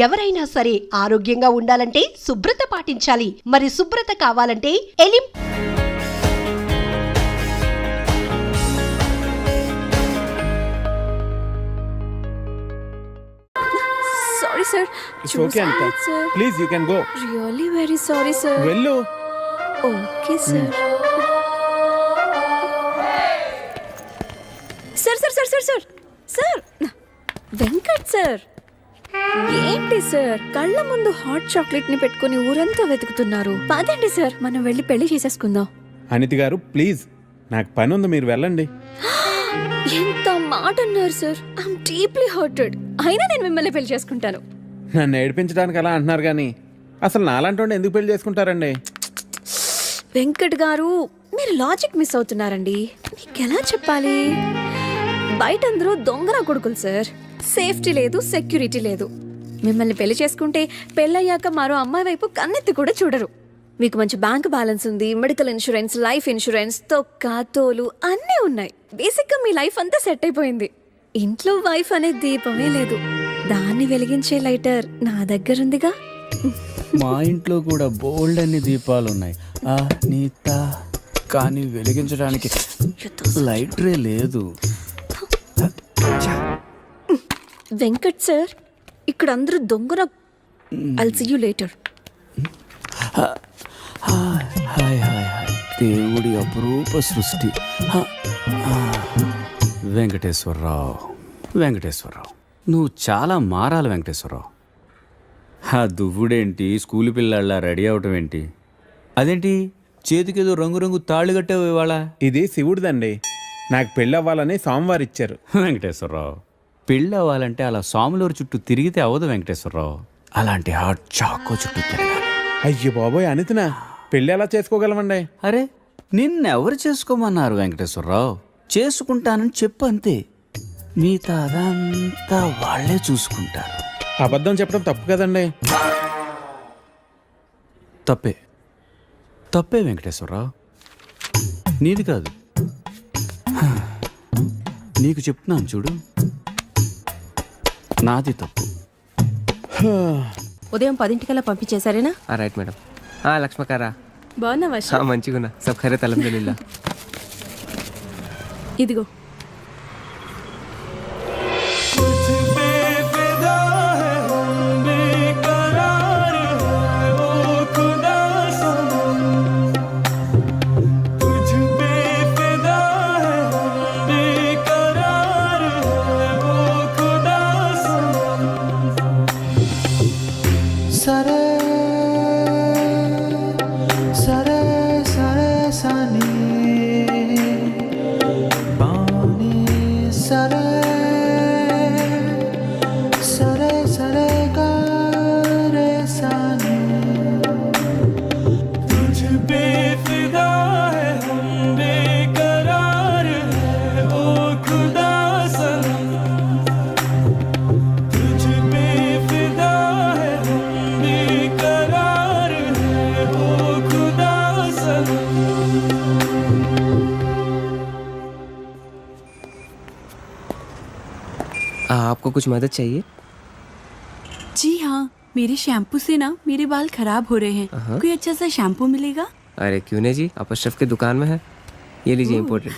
ఎవరైనా సరే ఆరోగ్యంగా ఉండాలంటే శుభ్రత పాటించాలి. మరి శుభ్రత కావాలంటే ఎలిం Sorry sir. It's okay Anita. Sir. Please you can go. Really very sorry sir. Vellu. Okay sir. Sir. Venkat sir ఏంటి సార్ కళ్ళ ముందు హాట్ చాక్లెట్ ని పెట్టుకుని ఊరంతా వెతుకుతున్నారు? పదండి సార్ మనం వెళ్ళి పెళ్లి చేసేసుకుందాం. అనితి గారు ప్లీజ్ నాకు పని ఉంది, మీరు వెళ్ళండి. ఎంత మాట అన్నారు సార్. I'm deeply hurted. అయినా నేను మిమ్మల్ని పెళ్లి చేసుకుంటాను. నన్ను ఏడిపించడానికి అలా అంటున్నారు కానీ అసలు నాలాంటి ఎందుకు పెళ్లి చేసుకుంటారండి? వెంకట్ గారు మీరు లాజిక్ మిస్ అవుతున్నారండి. నీకెలా చెప్పాలి? బయట అందరూ దొంగన కొడుకులు సార్. సేఫ్టీ లేదు, సెక్యూరిటీ లేదు. మిమ్మల్ని పెళ్లి చేసుకుంటే పెళ్ళయ్యాక మరో అమ్మాయి వైపు కన్నెత్తి కూడా చూడరు. మీకు మంచి బ్యాంక్ బ్యాలెన్స్ ఉంది, మెడికల్ ఇన్సూరెన్స్, లైఫ్ ఇన్సూరెన్స్, తొక్క తోలు అన్నీ ఉన్నాయి. బేసిక్గా మీ లైఫ్ అంతా సెట్ అయిపోయింది. ఇంట్లో వైఫ్ అనే దీపమే లేదు. దాన్ని వెలిగించే లైటర్ నా దగ్గర ఉందిగా. మా ఇంట్లో కూడా బోల్డ్ అన్ని దీపాలు ఉన్నాయి నీత, కానీ వెలిగించడానికి లైటరే లేదు. వెంకట్ సార్ ఇక్కడ అందరూ దొంగన. I'll see you later. Hi దేవుడి అపురూప సృష్టి. వెంకటేశ్వరరావు నువ్వు చాలా మారాలి వెంకటేశ్వరరావు. ఆ దువ్వుడేంటి, స్కూల్ పిల్లల్లా రెడీ అవటం ఏంటి? అదేంటి చేతికేదో రంగురంగు తాళ్ళు కట్టావు ఇవాళ? ఇది శివుడిదండి, నాకు పెళ్ళి అవ్వాలని స్వామివారు ఇచ్చారు. వెంకటేశ్వరరావు పెళ్ళి అవ్వాలంటే అలా సాములూరు చుట్టూ తిరిగితే అవ్వదు వెంకటేశ్వరరావు. అలాంటి హాట్ చాకో చుట్టూ తిరగాలి. అయ్యో బాబోయ్ అనితినా, పెళ్ళి ఎలా చేసుకోగలమండి? అరే నిన్నెవరు చేసుకోమన్నారు వెంకటేశ్వరరావు? చేసుకుంటానని చెప్పు అంతే, మిగతా అదంతా వాళ్ళే చూసుకుంటారు. అబద్ధం చెప్పడం తప్పు కదండి. తప్పే వెంకటేశ్వరరావు, నీది కాదు. నీకు చెప్తున్నాను చూడు, నాది తప్పు. ఉదయం 10 పంపించేశారేనా? Right madam. లక్ష్మకారా బాగున్నావా? మంచిగున్నా, సబ్ ఖైరత్ అల్హమ్దులిల్లాహ్. ఇదిగో आपको कुछ मदद चाहिए? जी हाँ, मेरे शैम्पू से ना मेरे बाल खराब हो रहे हैं. कोई अच्छा सा शैम्पू मिलेगा? अरे क्यों नहीं जी, आप अशरफ की दुकान में है, ये लीजिए इम्पोर्टेड.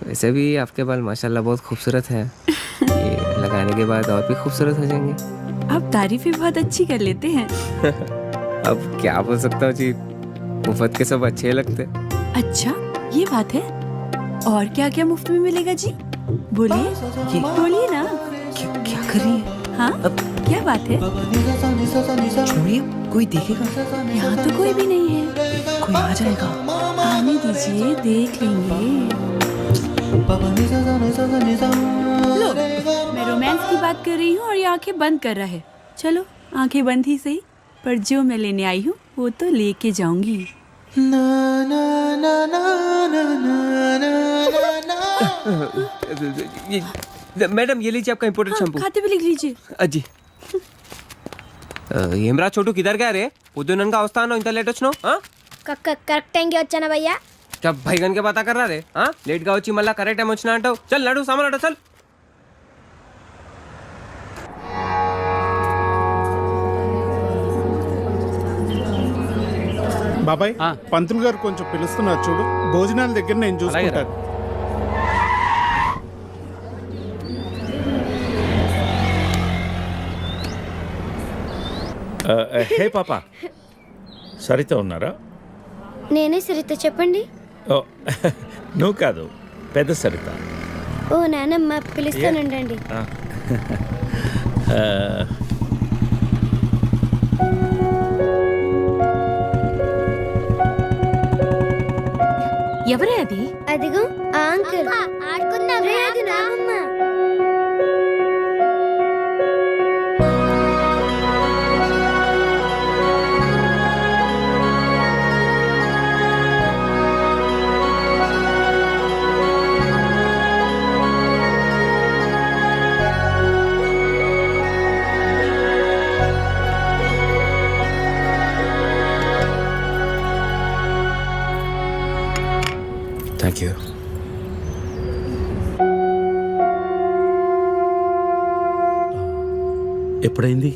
वैसे भी आपके बाल माशाल्लाह बहुत खूबसूरत हैं. ये लगाने के बाद और भी खूबसूरत हो जाएंगे. आप तारीफें बहुत अच्छी कर लेते हैं. अब क्या बोल सकता हूँ जी, मुफ्त के सब अच्छे लगते. अच्छा ये बात है. और क्या क्या मुफ्त में मिलेगा जी? बोलिए ना. क्या कर रही है? हाँ क्या बात है? छोड़िए, कोई देखेगा. यहाँ तो कोई भी नहीं है. कोई आ जाएगा. आने दीजिए, देख लेंगे. लो, मैं रोमांस की बात कर रही हूँ और ये आंखें बंद कर रहा है. चलो आंखें बंद ही सही, पर जो मैं लेने आई हूँ वो तो लेके जाऊंगी. मैडम ये लीजिए आपका इम्पोर्टेड शैम्पू. खाते भी लिख लीजिए. అజ్జి ఏమ్రా చోటు కిదర్ గా రే పొద్దుననగా వస్తాను ఇంత లేట్ వచ్చినావు? కరెక్ట్ టైంకి వచ్చానా భయ్యా? భైగన్ కే బాతా కర్రా రే. లేట్ గా వచ్చి మళ్ళా కరెక్ట్ టైం వచ్చినా అంటావు. చల్ నడు సామాన్ అట చల్. బాబాయ్ ఆ. పంతులు గారు కొంచెం పిలుస్తున్నారు చూడు, భోజనాల దగ్గర నేను చూసుకుంటాను. హే పాప, సరిత ఉన్నారా? నేనే సరిత, చెప్పండి. ఓ నువ్వు కాదు, పెద్ద సరిత. ఓ నానమ్మ, పిలుస్తానండి. ఎవరే అది? అదిగో ఆ అంకుల్. ఆడుకుందాం. అది నానమ్మ. Thank you. ఎప్పుడైంది?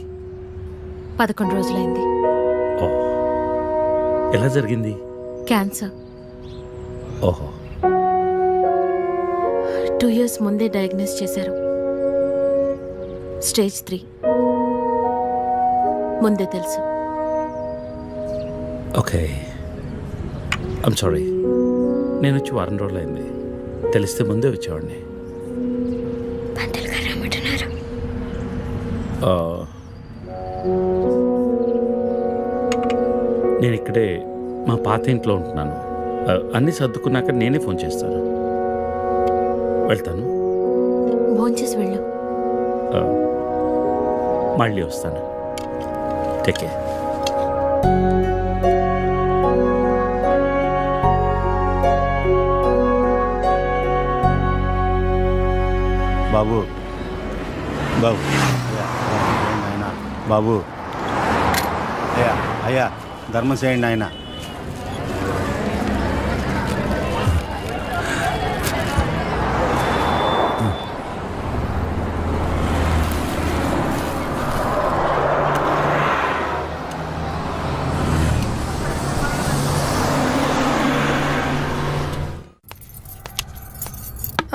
11 రోజులైంది. ఓ, ఎలా జరిగింది? క్యాన్సర్. ఓహో, 2 years ముందే డయాగ్నోస్ చేశారు. స్టేజ్ 3. ముందే తెలుసు. ఓకే. I'm sorry. నేను వచ్చి 1 రోజులు అయింది. తెలిస్తే ముందే వచ్చేవాడిని. పంతులు గారు రమ్మంటున్నారు. నేను ఇక్కడే మా పాత ఇంట్లో ఉంటున్నాను. అన్నీ సర్దుకున్నాక నేనే ఫోన్ చేస్తాను. వెళ్తాను. భోంచేసి వెళ్ళు. మళ్ళీ వస్తాను. Take care. బాబు బాబు ఆయన బాబు, అయ్యా అయ్యా ధర్మం చేయండి ఆయన.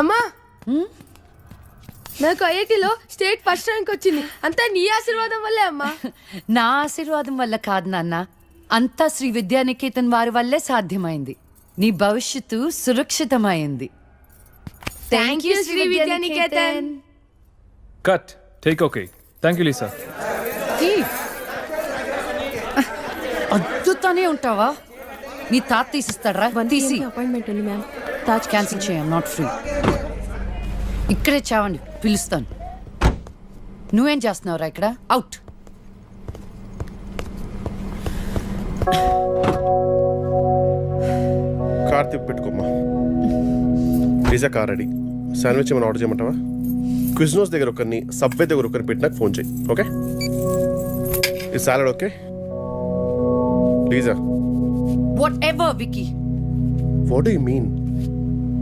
అమ్మా, నాకు ఐఐటీలో స్టేట్ ఫస్ట్ ర్యాంక్ వచ్చింది. అంతా నీ ఆశీర్వాదం వల్లే అమ్మా. నా ఆశీర్వాదం వల్ల కాదు నాన్న, అంతా శ్రీ విద్యానికేతన్ వారి వల్లే సాధ్యమైంది. నీ భవిష్యత్తు సురక్షితమైంది. Thank you Shri Vidyaniketan. Cut. Take okay. Thank you Lisa. అద్దుతానే ఉంటావా? నీ తాత తీసిస్తాడరా? తీసి అపాయింట్మెంట్ ఉంది మ్యామ్. తాజ్ క్యాన్సిల్ చేయం, నాట్ ఫ్రీ. ఇక్కడే చావండి, పిలుస్తాను. నువ్వేం చేస్తున్నావురా ఇక్కడ? అవుట్. కార్తీక్ పెట్టుకోమ్మా. Pizza car ready. శాండ్విచ్ ఏమైనా ఆర్డర్ చేయమంటావా? క్విజ్నోస్ దగ్గర ఒకరిని, సబ్వే దగ్గర ఒకరిని పెట్టి నాకు ఫోన్ చేయి. ఓకే? ఈ salad okay? Pizza. Whatever, Vicky. What do you mean?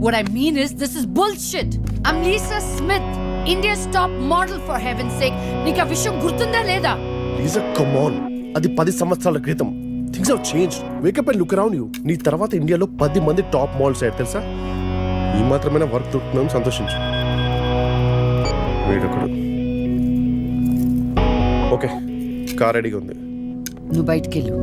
What I mean is, this is bullshit. I'm Lisa Smith, India's top model, for heaven's sake. నీకు ఆ విషయం గుర్తుందా లేదా? లీజా, కమ్ ఆన్. అది 10 సంవత్సరాల క్రితం. Things have changed. Wake up and look around you. నీ తర్వాత ఇండియాలో 10 మంది టాప్ మోడల్స్ అయ్యారు తెలుసా? ఈ మాత్రమైనా వర్క్ దొరుకుతున్నాం, సంతోషించు. వీడొకడు. ఓకే, కార్ రెడీగా ఉంది. నువ్వు బయటికి వెళ్ళు.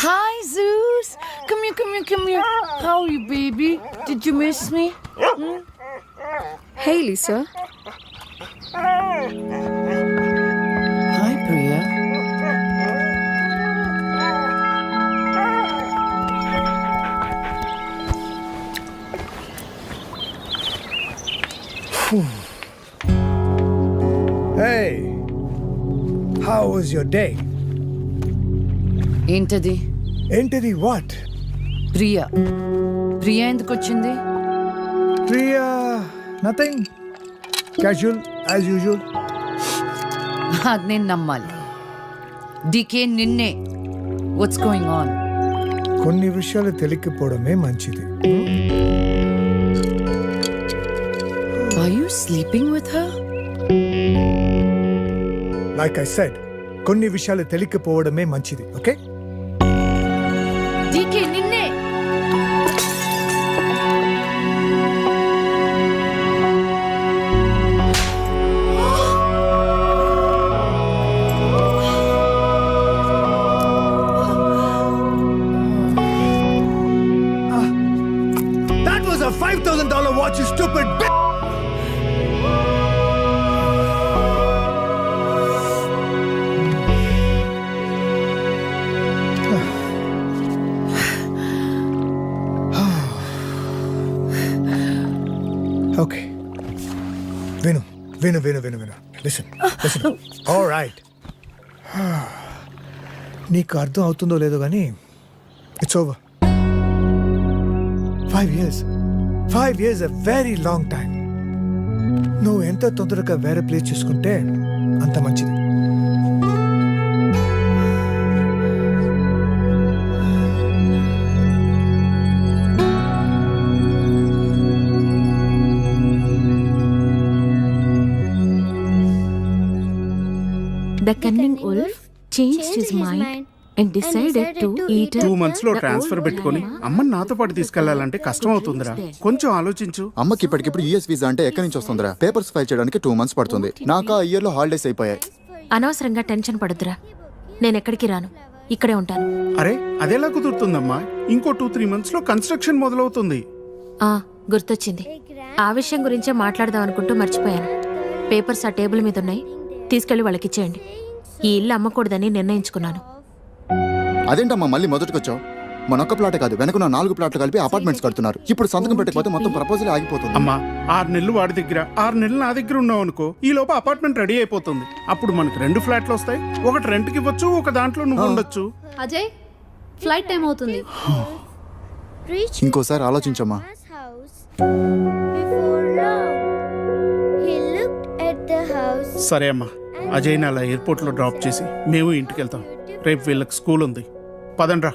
Hi, Zeus. Come here. How are you, baby? Did you miss me? Hey, Lisa. Hi, Priya. Hey, how was your day? ఏంటది? Entity what? ప్రియా. ప్రియా ఎందుకు వచ్చింది? Priya, nothing. Casual, as usual. అది నేను నమ్మాలి. డీకే నిన్నే. What's going on? కొన్ని విషయాలు తెలియకపోవడమే మంచిది. Are you sleeping with her? Like I said, కొన్ని విషయాలు తెలియకపోవడమే మంచిది, ఓకే? డీకే నిన్నే. That was a $5,000 watch, you stupid bitch! Okay. Vinu. Listen. All right. నీకు అర్థం అవుతుందో లేదో కానీ it's over. 5 years. 5 years a very long time. నువ్వు ఎంత తొందరగా వేరే ప్లేస్ చూసుకుంటే అంత మంచిది. The cunning wolf changed his mind and decided to eat 2 months లో ట్రాన్స్ఫర్ పెట్టుకొని అమ్మని నాతో పాటు తీసుకెళ్లాలంటే కష్టం అవుతుందిరా. కొంచెం ఆలోచించు. అమ్మకి ఇప్పటికిప్పుడు యూఎస్ వీసా అంటే ఎక్కడి నుంచి వస్తుందిరా? పేపర్స్ ఫైల్ చేయడానికి 2 months పడుతుంది. నాకు ఆ ఇయర్ లో హాలిడేస్ అయిపోయాయి. అనవసరంగా టెన్షన్ పడొద్దురా. నేను ఎక్కడికి రాను, ఇక్కడే ఉంటాను. అరే అదెలా కుదురుతుందమ్మా? ఇంకో 2-3 months లో కన్స్ట్రక్షన్ మొదలవుతుంది. గుర్తొచ్చింది. ఆ విషయం గురించే మాట్లాడదాం అనుకుంటూ మర్చిపోయాను. పేపర్స్ ఆ టేబుల్ మీద ఉన్నాయి, తీసుకెళ్లి వాళ్ళకి ఇచ్చేయండి. ఈ ఇల్లు అమ్మకూడదని నిర్ణయించుకున్నాను. అదేంటమ్మా మళ్ళీ మొదటికొచ్చావు? మనొక్క ప్లాట్ కాదు, వెనకున్న 4 ప్లాట్లు కలిపి అపార్ట్మెంట్స్ కడుతున్నారు. ఇప్పుడు సంతకం పెట్టకపోతే మొత్తం ప్రపోజల్ ఆగిపోతుంది. అమ్మా 6 నెలలు వాడి దగ్గర 6 నెలలు నా దగ్గర ఉన్నావు అనుకో, ఈ లోపు అపార్ట్మెంట్ రెడీ అయిపోతుంది. అప్పుడు మనకు 2 ఫ్లాట్లు వస్తాయి. ఒకటి రెంట్కి ఇవ్వచ్చు, ఒక దాంట్లో నువ్వు ఉండొచ్చు. అజయ్, ఫ్లైట్ టైం అవుతుంది. ఇంకోసారి ఆలోచించమ్మా. సరే అమ్మా, అజయ్ని అలా ఎయిర్పోర్ట్లో డ్రాప్ చేసి మేము ఇంటికి వెళ్తాం. రేపు వీళ్ళకి స్కూల్ ఉంది. పదండ్రా.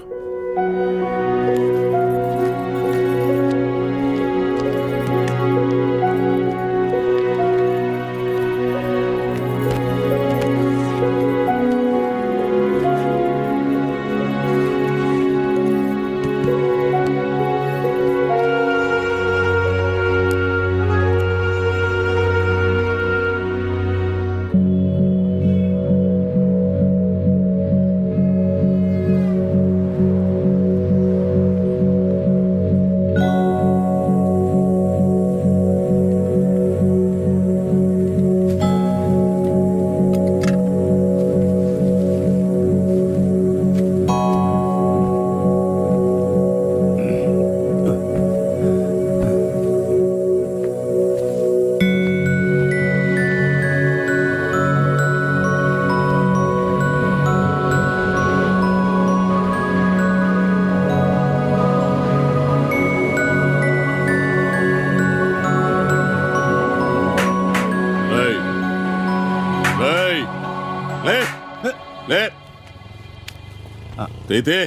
అయితే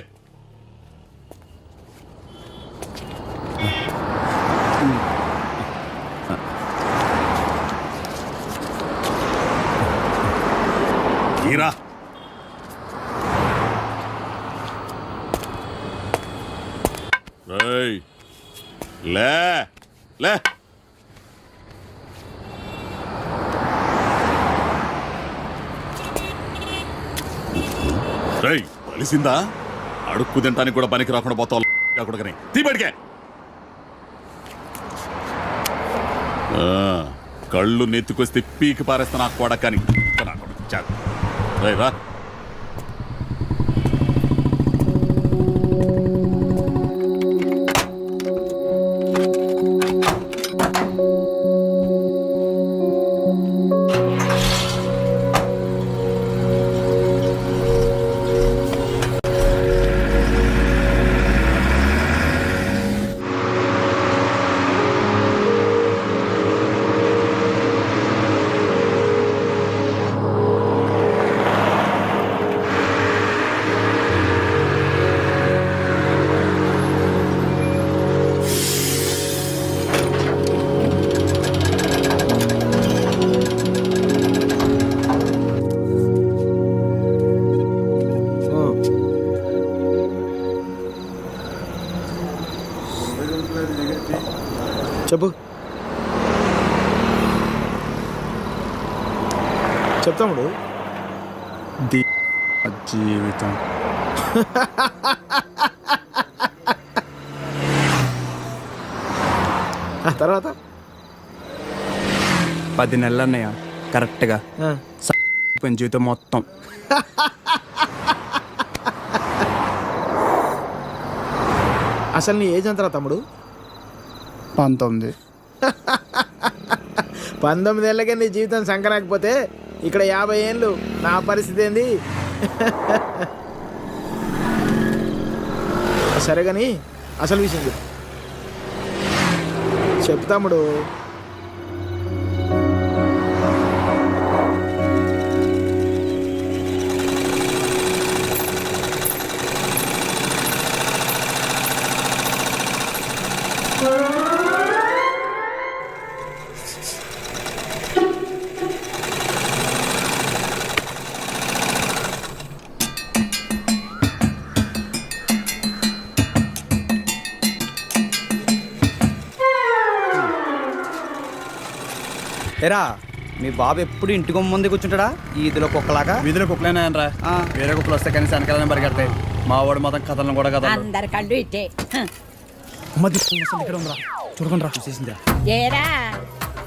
ఈరా లే లే కలిసిందా? అడుక్కు తింటానికి కూడా పనికి రాకుండా పోతావు. తీబడికే కళ్ళు నెత్తుకొస్తే పీకి పారేస్తా నాకు కూడా. కానీ రా చెప్పు చెప్తాముడు. జీవితం తర్వాత 10 నెలలు అన్నయ్య కరెక్ట్గా జీవితం మొత్తం. అసలు నీ ఏజ్ ఎంతరా తమ్ముడు? 19. 19 ఏళ్ళకే నీ జీవితం సంకరాకపోతే ఇక్కడ 50 ఏళ్ళు నా పరిస్థితి ఏంది? సరే కానీ అసలు విషయం చెప్తాముడు. ఎరా మీ బాబు ఎప్పుడు ఇంటి ముందే కూర్చుంటాడా? ఈదిలో కుక్కలాగా. వీధిలో కుక్కలేనా రా, వేరే కుక్కలు వస్తే కనీసం వెనకాలనే పరిగెడతాయి. మా వాడు మొత్తం కథలను కూడా కదా అందరికండు ఇట్టే. చూడకుండా రా, చూసేసిందా? ఏరా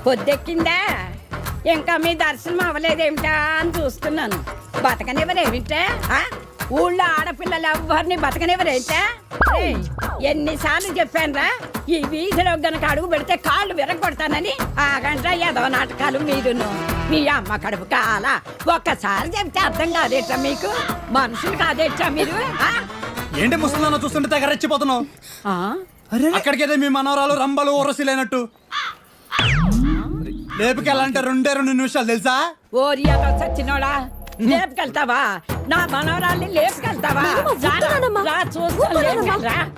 పొద్దెక్కిందా? ఇంకా మీ దర్శనం అవ్వలేదేమిటా అని చూస్తున్నాను. బతకనివ్వరేమిటా? ఊళ్ళో ఆడపిల్లలు ఎవ్వరిని బతకనివ్వరేంటా? ఎన్నిసార్లు చెప్పానురా, ఈ వీధిలో గనక అడుగు పెడితే కాళ్ళు విరగొడతానని. ఆగండ్రా ఏదో నాటకాలు మీరును. మీ అమ్మ కడుపు కాల ఒక్కసారి చెప్తే అర్థం కాదేట్రా మీకు? మనుషులు కాదేట్రా మీరు? ఏంటి ముస్తుందో చూస్తుంటే తెగ రెచ్చిపోతున్నావు. అక్కడికైతే మీ మనవరాలు రంబలు ఊరసిలేనట్టు లేపుకెళ్ళాలంటే 2 నిమిషాలు తెలుసా? ఓరి అదో చచ్చినోడా, లేపుకెళ్తావా? నా మనవరాల్ని లేపుకెళ్తావా?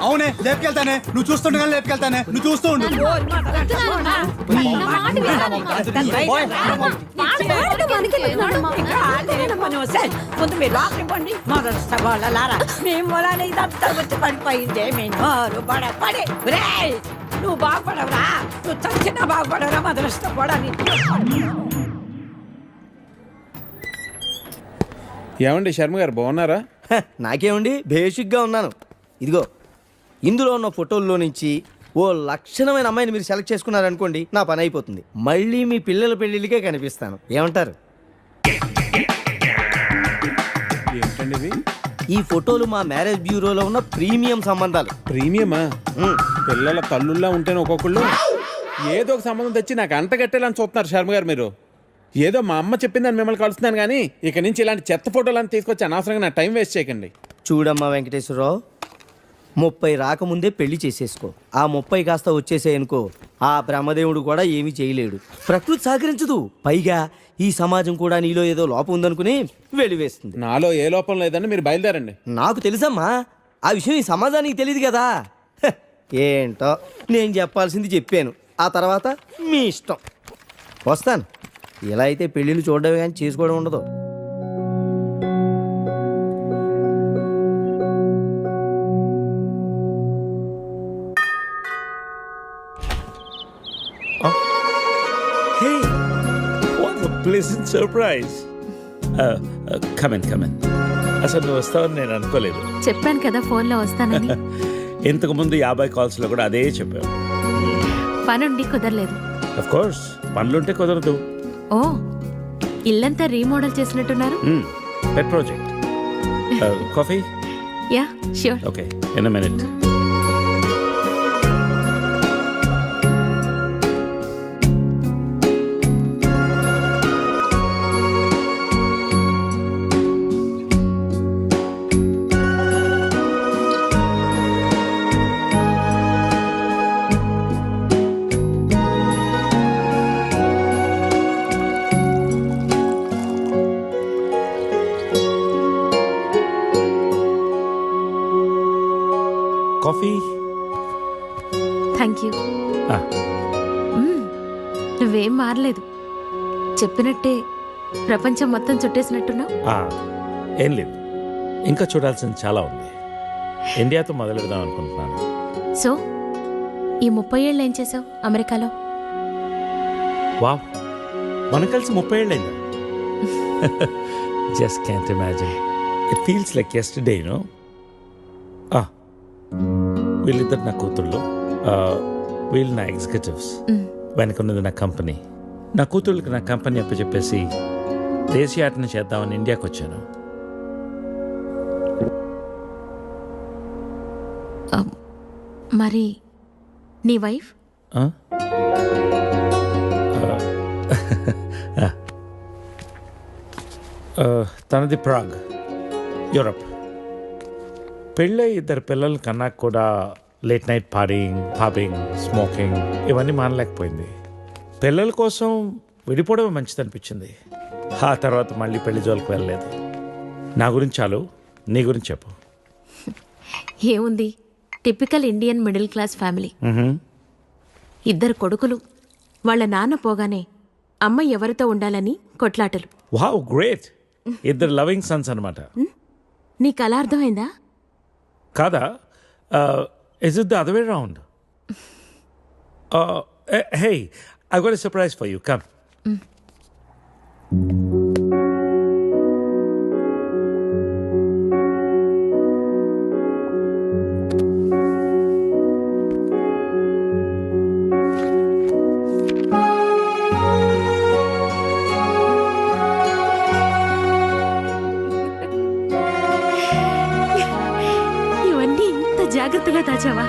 అవునే లేపుకెళ్తానే, నువ్వు చూస్తుండగా లేపుకెళ్తానే, నువ్వు చూస్తూ ఉండు. ముందు మీరు లోపలికి పండి. మొదలుస్తా వాళ్ళలారా, మీ మూలాన్ని ఇదంతా వచ్చి పడిపోయిందే. మీ నోరు పడే నువ్వు బాగుపడవురా, నువ్వు చచ్చినా బాగుపడవురా. మొదలుస్తా పోడని. ఏమండి శర్మ గారు బాగున్నారా? నాకేమండి, బేసిక్గా ఉన్నాను. ఇదిగో ఇందులో ఉన్న ఫోటోల్లో నుంచి ఓ లక్షణమైన అమ్మాయిని మీరు సెలెక్ట్ చేసుకున్నారనుకోండి, నా పని అయిపోతుంది. మళ్ళీ మీ పిల్లల పెళ్ళిళ్ళకే కనిపిస్తాను. ఏమంటారు? ఏంటండి ఇది? ఈ ఫోటోలు మా మ్యారేజ్ బ్యూరోలో ఉన్న ప్రీమియం సంబంధాలు. ప్రీమియమా? పిల్లల తల్లుల్లా ఉంటేనే ఒక్కొక్కళ్ళు ఏదో ఒక సంబంధం తెచ్చి నాకు అంటగట్టేలని చూస్తున్నారు శర్మ గారు మీరు. ఏదో మా అమ్మ చెప్పిందని మిమ్మల్ని కలుస్తున్నాను కానీ ఇక నుంచి ఇలాంటి చెత్త ఫోటోలను తీసుకొచ్చి అనవసరంగా నా టైం వేస్ట్ చేయకండి. చూడమ్మా వెంకటేశ్వరరావు, 30 రాకముందే పెళ్లి చేసేసుకో. ఆ 30 కాస్త వచ్చేసేయనుకో, ఆ బ్రహ్మదేవుడు కూడా ఏమీ చేయలేడు. ప్రకృతి సహకరించదు. పైగా ఈ సమాజం కూడా నీలో ఏదో లోపం ఉందనుకుని వెలివేస్తుంది. నాలో ఏ లోపం లేదని మీరు బయలుదేరండి. నాకు తెలుసమ్మా, ఆ విషయం ఈ సమాజానికి తెలియదు కదా. ఏంటో నేను చెప్పాల్సింది చెప్పాను, ఆ తర్వాత మీ ఇష్టం. వస్తాను. ఇలా అయితే పెళ్ళిళ్ళు చూడడమే కానీ చేసుకోవడం ఉండదు. Hey, what a pleasant surprise. Come in. అసలు నువ్వు వస్తావని నేను అనుకోలేదు. చెప్పాను కదా ఫోన్లో వస్తానని. ఇంతకుముందు 50 కాల్స్లో కూడా అదే చెప్పావు. పనుండి కుదరలేదు. అఫ్ కోర్స్ పనులుంటే కుదరదు. ఓ, ఇల్లంతా రీమోడల్ చేసినట్టున్నారు. పెట్ project. Coffee? Yeah sure. Okay, in a minute. Coffee? Thank you. నువ్వేం మారలేదు. చెప్పినట్టే ప్రపంచం మొత్తం చుట్టేసినట్టున్నావు. ఏం లేదు, ఇంకా చూడాల్సింది చాలా ఉంది. ఇండియాతో మొదలెడదాం అనుకుంటున్నాను. సో ఈ 30 ఏళ్ళు ఏం చేసావు అమెరికాలో? వావ్, మనం కలిసి 30 ఏళ్ళైందా? Just can't imagine. It feels like yesterday, no? వీళ్ళిద్దరు నా కూతుళ్ళు, వీళ్ళు నా ఎగ్జిక్యూటివ్స్, వెనకున్నది నా కంపెనీ. నా కూతుళ్ళకి నా కంపెనీ అప్పచెప్పేసి దేశీయాటన చేద్దామని ఇండియాకి వచ్చాను. మరి నీ వైఫ్? తనది ప్రాగ్, యూరప్. పెళ్ళై 2 పిల్లలు కన్నా కూడా late night partying, pubbing, smoking ఇవన్నీ మానలేకపోయింది. పిల్లల కోసం విడిపోవడం మంచిది అనిపించింది. ఆ తర్వాత మళ్ళీ పెళ్లి జోలికి వెళ్ళలేదు. నా గురించి చాలు, నీ గురించి చెప్పు. ఏముంది, typical Indian middle class family. 2 కొడుకులు. వాళ్ళ నాన్న పోగానే అమ్మ ఎవరితో ఉండాలని కొట్లాటలు. Wow, great. 2 లవింగ్ సన్స్ అనమాట. నీకు అలా అర్థమైందా? కాదా? Is it the other way round? Hey, I got a surprise for you. Come. ఇవన్నీ ఇంత జాగ్రత్తగా దాచావా?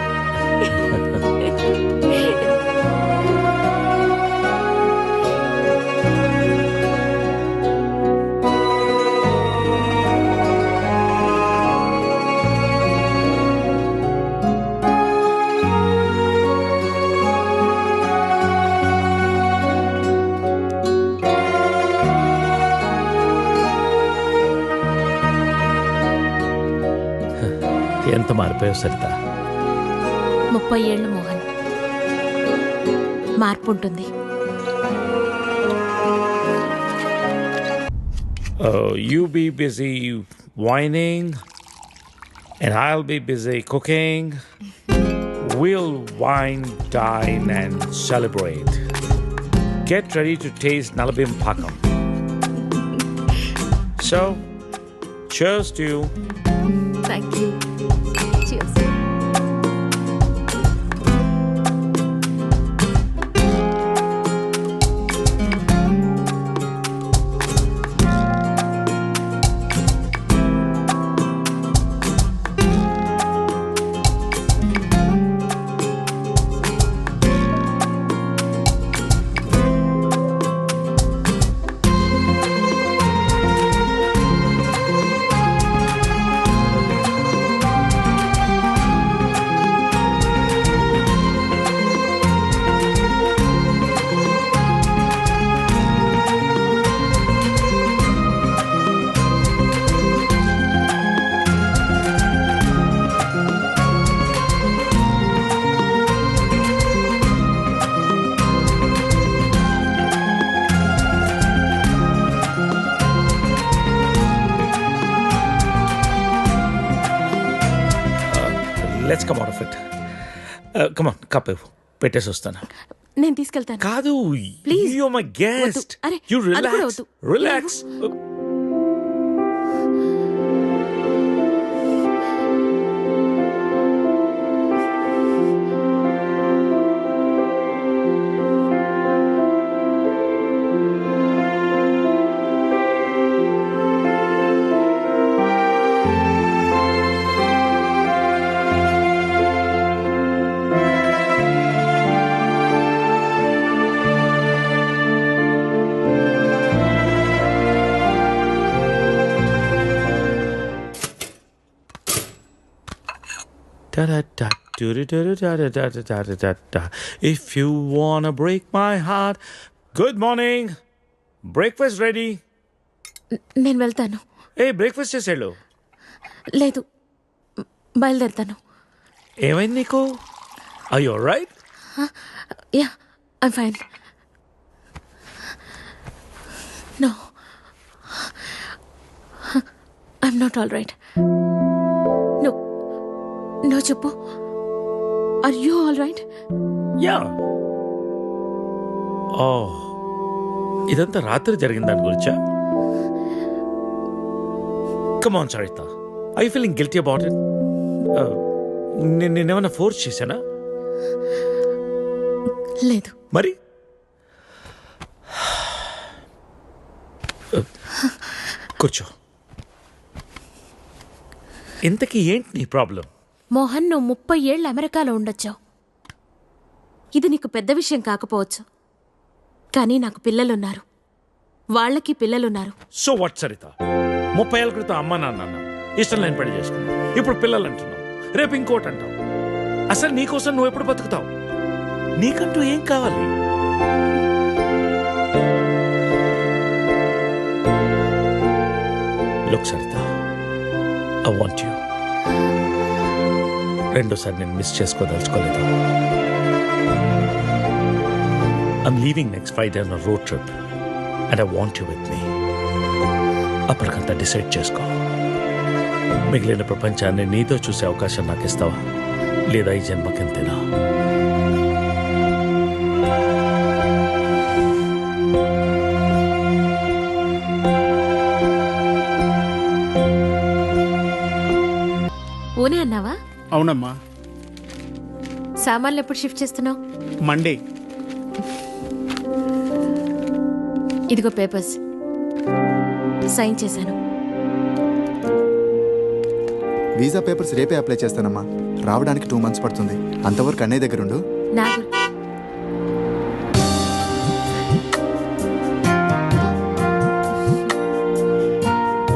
ఎంత మారిపోయావు సరిత. 30 ఏళ్ళు మోహన్. మార్పు ఉంటుంది. You be busy whining and I'll be busy cooking. We'll wine, dine and celebrate. Get ready to taste Nalabim Pakam. So, cheers to you. Thank you. Cheers. Let's come out of it. Come on, cup ఇవ్వు, పెట్టేసి వస్తాను. నేను తీసుకెళ్తాను. కాదు, please. you're my guest. అరే, You అది కూడా relax. వద్దు. Relax. Da-da-da, do-da-da-da-da-da-da-da-da. If you wanna break my heart. Good morning. Breakfast ready. నేను వెళ్తాను. ఏ బ్రేక్ఫాస్ట్ చేసేళ్ళు. లేదు, బయలుదేరుతాను. ఏమైంది నీకు? Are you alright? Yeah, I'm fine. No, I'm not all right. నువ్వు చెప్పు. Are you all right? Yeah. Oh, ఇదంతా రాత్రి జరిగిన దాని గురించా? Come on Sarita, I you feeling guilty about it? నేనేమన్నా ఫోర్స్ చేశానా? లేదు. మరి కూర్చో. ఇంతకీ ఏంటి నీ ప్రాబ్లం? మోహన్, నువ్వు 30 ఏళ్ళు అమెరికాలో ఉండొచ్చావు. ఇది నీకు పెద్ద విషయం కాకపోవచ్చు, కానీ నాకు పిల్లలున్నారు, వాళ్ళకి పిల్లలున్నారు. సో వాట్ సరిత, 30 ఏళ్ళ క్రితం అమ్మ నాన్న ఇష్టం లేని పెళ్లి చేసుకున్నావు, ఇప్పుడు పిల్లలు అంటున్నావు, రేపు ఇంకోటి అంటావు. అసలు నీకోసం నువ్వు ఎప్పుడు బతుకుతావు? నీకంటూ ఏం కావాలి? Look Sarita, I want you. రెండోసారి నేను మిస్ చేసుకోదలుచుకోలేదు. I'm leaving next Friday on road trip and I want you with me. అప్పటికంతా డిసైడ్ చేసుకో. మిగిలిన ప్రపంచాన్ని నీతో చూసే అవకాశం నాకు ఇస్తావా, లేదా ఈ జన్మకింతేనా? ఊనే అన్నావా? అవునమ్మా. సామాన్లు ఎప్పుడు షిఫ్ట్ చేస్తున్నావు? మండే. ఇదిగో పేపర్స్, సైన్ చేశాను. వీసా పేపర్స్ రేపే అప్లై చేస్తానమ్మా. రావడానికి 2 months పడుతుంది. అంతవరకు అన్నయ్య దగ్గర ఉండు.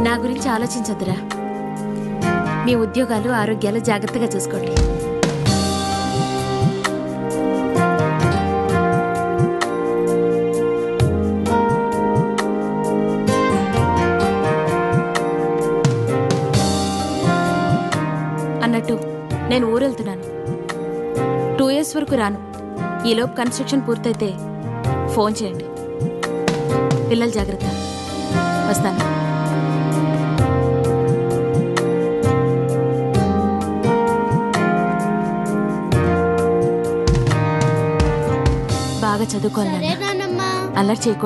నా గురించి ఆలోచించొద్దురా. మీ ఉద్యోగాలు, ఆరోగ్యాలు జాగ్రత్తగా చూసుకోండి. అన్నట్టు నేను ఊరెళ్తున్నాను. 2 years వరకు రాను. ఈలోపు కన్స్ట్రక్షన్ పూర్తయితే ఫోన్ చేయండి. పిల్లలు జాగ్రత్త. వస్తాను. బాగా చదువుకోవాలి. అల్లరి చేయకూడదు.